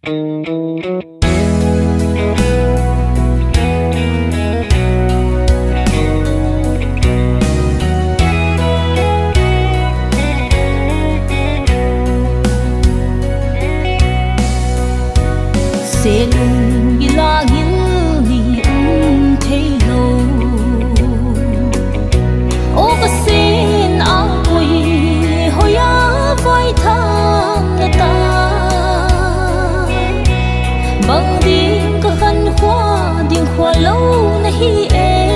sẽ lùng như la nghiêng ni thấy lâu ô có xin áo quỳ hồi á vai thang na ta bằng điên có khăn khoa lâu na hi e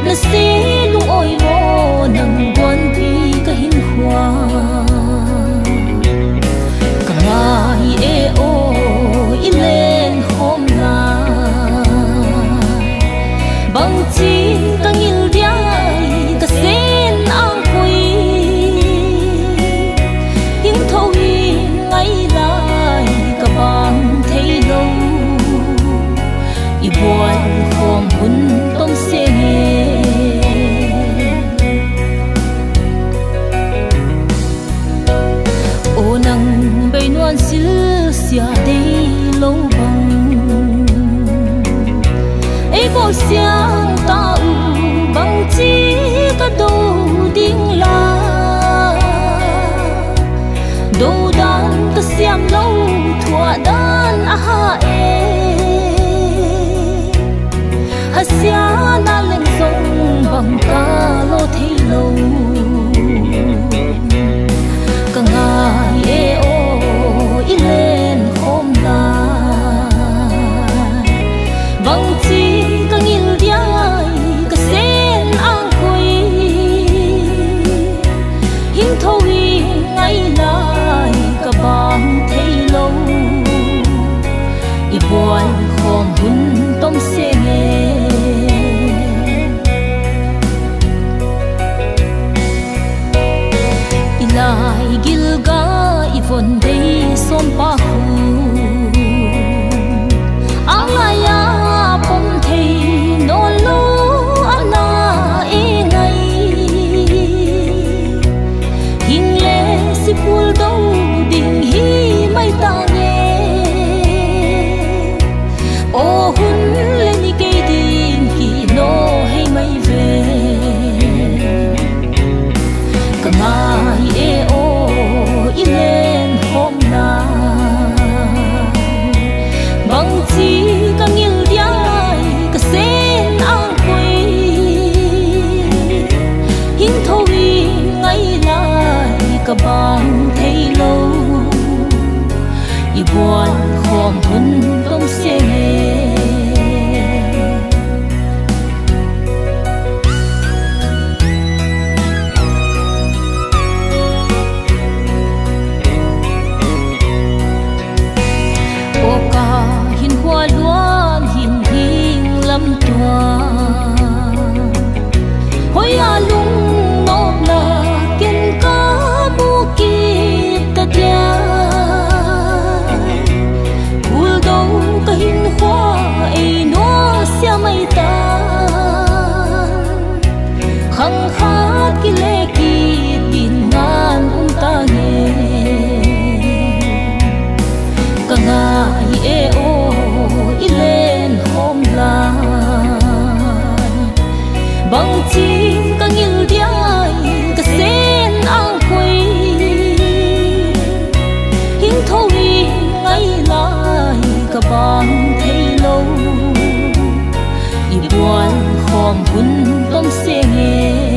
na sẽ lùng ôi vô nang quan thi ka hin khoa ai e o ilen hôm nay bằng chi ta ngil diai ta sen ang quỳ những thâu hi ngay lại cả bằng thấy lâu i buồn khom hun tom se o nang bay nuan sil sia đây lâu bằng ấy bao xiang ta u bằng chi cả đâu đinh la đâu đan ta xiam lâu thua đan ha ha sia na lên sông bằng ca lô thấy lâu cả ngày e o ilen hôm nay bằng chi ka ngil diai ka sen ang quỳ hin thâu hi ngay lại cả bằng thấy lâu i buồn khom hun tom se nghe lại gilga ivon dei som pa hu alaya pom thei no lo ana e ngai hin le si pul do ding hi mai ta nge o hun le ni ke din ki no hay mai ve ka mai e o ilen hôm nay bằng chi ka ngil diai ka sen ang quỳ hin thâu hi ngay lại cả bằng thấy lâu i buồn khom hun tom se hoa luang hin hing lam tua hoi a lung nop la ken ka bu ki ta dia ul do ka hin hoa e no sia mai ta khang khat ki le ki tin ngan ta nge ka ngai e o ilen hôm nay bằng chi ka ngil diai ka sen ang quỳ hin thâu hi ngay lại cả bằng thấy lâu i buồn khom hun tom se nghe